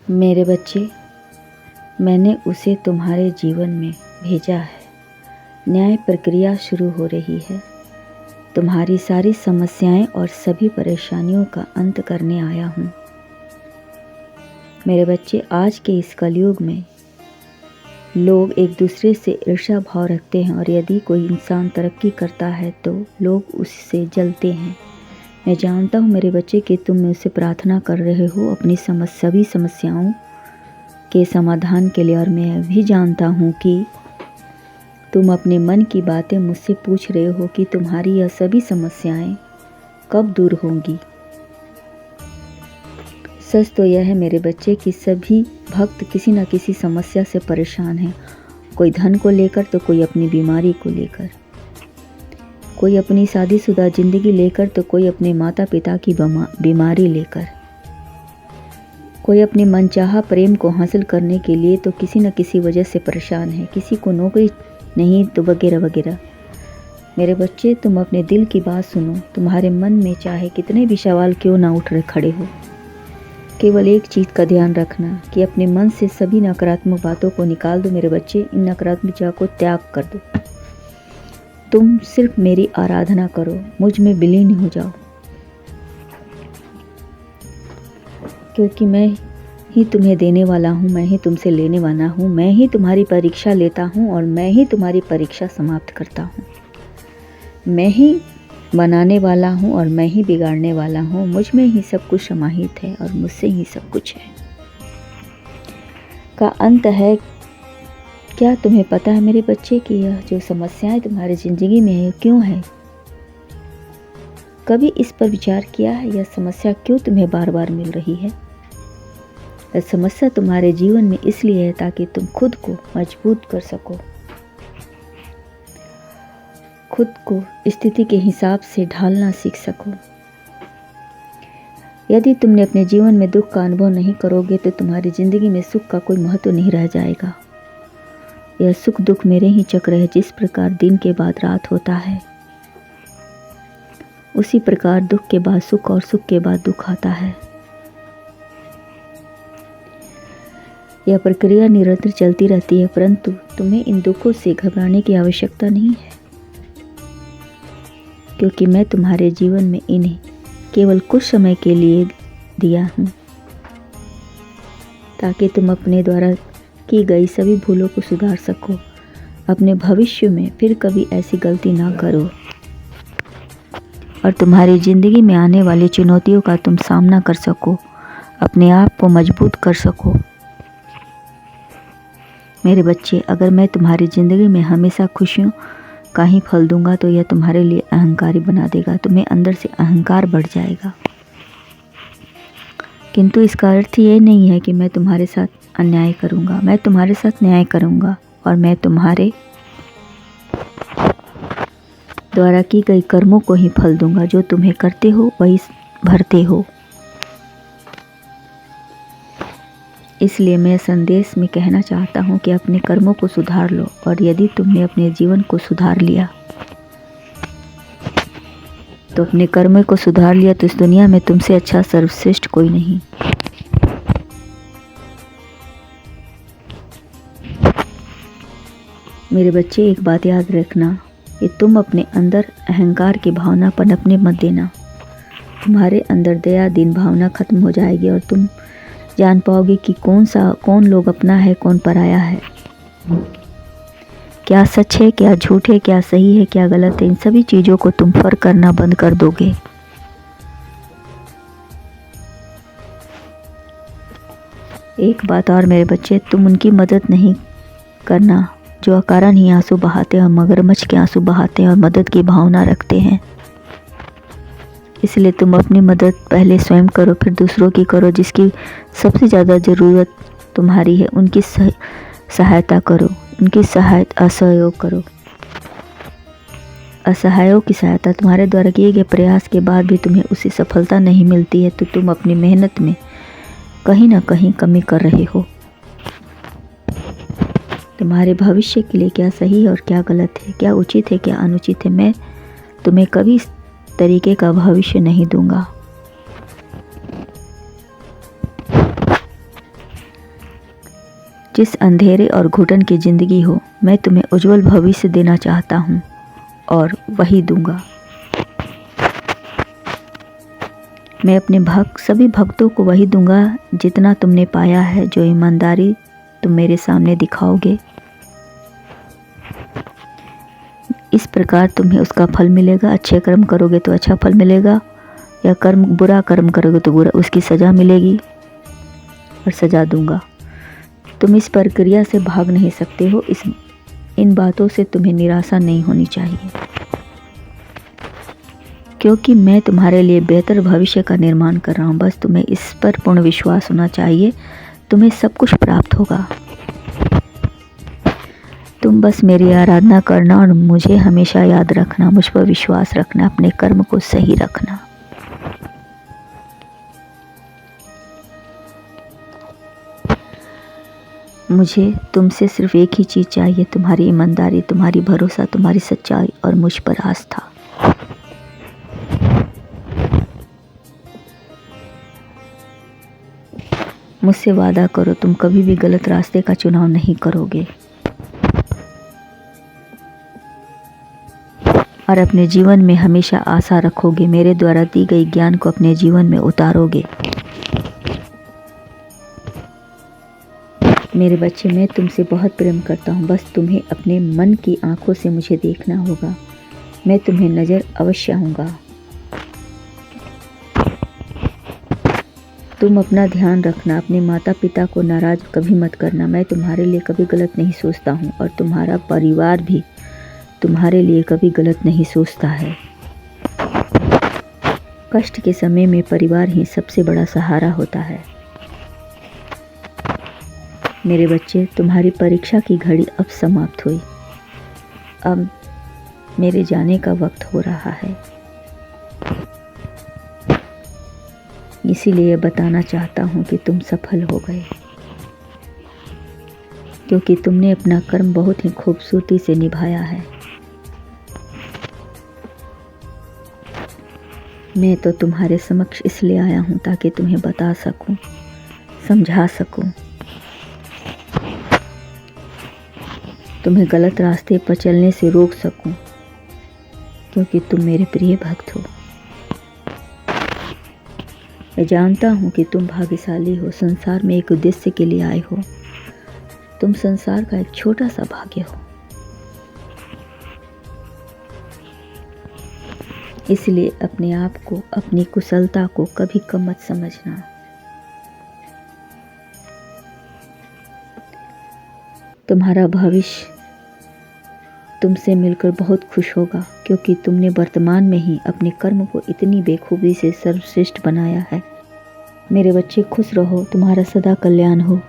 मेरे बच्चे, मैंने उसे तुम्हारे जीवन में भेजा है। न्याय प्रक्रिया शुरू हो रही है। तुम्हारी सारी समस्याएं और सभी परेशानियों का अंत करने आया हूँ। मेरे बच्चे, आज के इस कलयुग में लोग एक दूसरे से ईर्ष्या भाव रखते हैं और यदि कोई इंसान तरक्की करता है तो लोग उससे जलते हैं। मैं जानता हूँ मेरे बच्चे कि तुम मुझसे प्रार्थना कर रहे हो अपनी सभी समस्याओं के समाधान के लिए, और मैं भी जानता हूँ कि तुम अपने मन की बातें मुझसे पूछ रहे हो कि तुम्हारी यह सभी समस्याएं कब दूर होंगी। सच तो यह है मेरे बच्चे कि सभी भक्त किसी न किसी समस्या से परेशान हैं। कोई धन को लेकर तो कोई अपनी बीमारी को लेकर, कोई अपनी शादीशुदा जिंदगी लेकर तो कोई अपने माता पिता की बीमारी लेकर, कोई अपने मनचाहा प्रेम को हासिल करने के लिए तो किसी न किसी वजह से परेशान है। किसी को नौकरी नहीं तो वगैरह वगैरह। मेरे बच्चे, तुम अपने दिल की बात सुनो। तुम्हारे मन में चाहे कितने भी सवाल क्यों ना उठ खड़े हो, केवल एक चीज़ का ध्यान रखना कि अपने मन से सभी नकारात्मक बातों को निकाल दो। मेरे बच्चे, इन नकारात्मक चीज़ों को त्याग कर दो। तुम सिर्फ मेरी आराधना करो, मुझ में विलीन हो जाओ, क्योंकि मैं ही तुम्हें देने वाला हूँ, मैं ही तुमसे लेने वाला हूँ, मैं ही तुम्हारी परीक्षा लेता हूँ और मैं ही तुम्हारी परीक्षा समाप्त करता हूँ। मैं ही बनाने वाला हूँ और मैं ही बिगाड़ने वाला हूँ। मुझ में ही सब कुछ समाहित है और मुझसे ही सब कुछ है का अंत है। क्या तुम्हें पता है मेरे बच्चे कि यह जो समस्याएं तुम्हारी ज़िंदगी में है क्यों है? कभी इस पर विचार किया है यह समस्या क्यों तुम्हें बार बार मिल रही है? यह समस्या तुम्हारे जीवन में इसलिए है ताकि तुम खुद को मजबूत कर सको, खुद को स्थिति के हिसाब से ढालना सीख सको। यदि तुमने अपने जीवन में दुख का अनुभव नहीं करोगे तो तुम्हारी ज़िंदगी में सुख का कोई महत्व नहीं रह जाएगा। यह सुख दुख मेरे ही चक्र है। जिस प्रकार दिन के बाद रात होता है उसी प्रकार दुख के बाद सुख और सुख के बाद दुख आता है। यह प्रक्रिया निरंतर चलती रहती है, परंतु तुम्हें इन दुखों से घबराने की आवश्यकता नहीं है, क्योंकि मैं तुम्हारे जीवन में इन्हें केवल कुछ समय के लिए दिया हूँ ताकि तुम अपने द्वारा की गई सभी भूलों को सुधार सको, अपने भविष्य में फिर कभी ऐसी गलती ना करो और तुम्हारी ज़िंदगी में आने वाली चुनौतियों का तुम सामना कर सको, अपने आप को मजबूत कर सको। मेरे बच्चे, अगर मैं तुम्हारी ज़िंदगी में हमेशा खुशियों का ही फल दूंगा तो यह तुम्हारे लिए अहंकारी बना देगा। तुम्हें अंदर से अहंकार बढ़ जाएगा। किंतु इसका अर्थ ये नहीं है कि मैं तुम्हारे साथ अन्याय करूंगा। मैं तुम्हारे साथ न्याय करूंगा और मैं तुम्हारे द्वारा की गई कर्मों को ही फल दूंगा। जो तुम्हें करते हो वही भरते हो। इसलिए मैं संदेश में कहना चाहता हूँ कि अपने कर्मों को सुधार लो, और यदि तुमने अपने जीवन को सुधार लिया तो अपने कर्मों को सुधार लिया तो इस दुनिया में तुमसे अच्छा सर्वश्रेष्ठ कोई नहीं। मेरे बच्चे, एक बात याद रखना कि तुम अपने अंदर अहंकार की भावना पनपने मत देना। तुम्हारे अंदर दया दीन भावना खत्म हो जाएगी और तुम जान पाओगे कि कौन लोग अपना है, कौन पराया है, क्या सच है, क्या झूठ है, क्या सही है, क्या गलत है। इन सभी चीज़ों को तुम फर्क करना बंद कर दोगे। एक बात और मेरे बच्चे, तुम उनकी मदद नहीं करना जो अकारण ही आंसू बहाते हैं और मगरमच्छ के आंसू बहाते हैं और मदद की भावना रखते हैं। इसलिए तुम अपनी मदद पहले स्वयं करो, फिर दूसरों की करो। जिसकी सबसे ज़्यादा ज़रूरत तुम्हारी है उनकी सहायता करो, उनकी असहयोग करो। असहायों की सहायता तुम्हारे द्वारा किए गए प्रयास के बाद भी तुम्हें उसे सफलता नहीं मिलती है तो तुम अपनी मेहनत में कहीं ना कहीं कमी कर रहे हो। तुम्हारे भविष्य के लिए क्या सही है और क्या गलत है, क्या उचित है, क्या अनुचित है, मैं तुम्हें कभी इस तरीके का भविष्य नहीं दूंगा। जिस अंधेरे और घुटन की ज़िंदगी हो, मैं तुम्हें उज्जवल भविष्य देना चाहता हूँ और वही दूंगा। मैं अपने सभी भक्तों को वही दूंगा जितना तुमने पाया है। जो ईमानदारी तुम मेरे सामने दिखाओगे, इस प्रकार तुम्हें उसका फल मिलेगा। अच्छे कर्म करोगे तो अच्छा फल मिलेगा, या बुरा कर्म करोगे तो बुरा, उसकी सज़ा मिलेगी और सज़ा दूंगा। तुम इस प्रक्रिया से भाग नहीं सकते हो। इन बातों से तुम्हें निराशा नहीं होनी चाहिए, क्योंकि मैं तुम्हारे लिए बेहतर भविष्य का निर्माण कर रहा हूँ। बस तुम्हें इस पर पूर्ण विश्वास होना चाहिए, तुम्हें सब कुछ प्राप्त होगा। तुम बस मेरी आराधना करना और मुझे हमेशा याद रखना, मुझ पर विश्वास रखना, अपने कर्म को सही रखना। मुझे तुमसे सिर्फ एक ही चीज़ चाहिए, तुम्हारी ईमानदारी, तुम्हारी भरोसा, तुम्हारी सच्चाई और मुझ पर आस्था। मुझसे वादा करो तुम कभी भी गलत रास्ते का चुनाव नहीं करोगे और अपने जीवन में हमेशा आशा रखोगे। मेरे द्वारा दी गई ज्ञान को अपने जीवन में उतारोगे। मेरे बच्चे, मैं तुमसे बहुत प्रेम करता हूँ। बस तुम्हें अपने मन की आंखों से मुझे देखना होगा। मैं तुम्हें नज़र अवश्य आऊँगा। तुम अपना ध्यान रखना, अपने माता पिता को नाराज़ कभी मत करना। मैं तुम्हारे लिए कभी गलत नहीं सोचता हूँ और तुम्हारा परिवार भी तुम्हारे लिए कभी गलत नहीं सोचता है। कष्ट के समय में परिवार ही सबसे बड़ा सहारा होता है। मेरे बच्चे, तुम्हारी परीक्षा की घड़ी अब समाप्त हुई। अब मेरे जाने का वक्त हो रहा है, इसीलिए बताना चाहता हूँ कि तुम सफल हो गए, क्योंकि तुमने अपना कर्म बहुत ही खूबसूरती से निभाया है। मैं तो तुम्हारे समक्ष इसलिए आया हूँ ताकि तुम्हें बता सकूँ, समझा सकूँ, तुम्हें गलत रास्ते पर चलने से रोक सकूं, क्योंकि तुम मेरे प्रिय भक्त हो। मैं जानता हूं कि तुम भाग्यशाली हो, संसार में एक उद्देश्य के लिए आए हो। तुम संसार का एक छोटा सा भाग्य हो, इसलिए अपने आप को, अपनी कुशलता को कभी कम मत समझना। तुम्हारा भविष्य तुमसे मिलकर बहुत खुश होगा, क्योंकि तुमने वर्तमान में ही अपने कर्म को इतनी बेखूबी से सर्वश्रेष्ठ बनाया है। मेरे बच्चे, खुश रहो, तुम्हारा सदा कल्याण हो।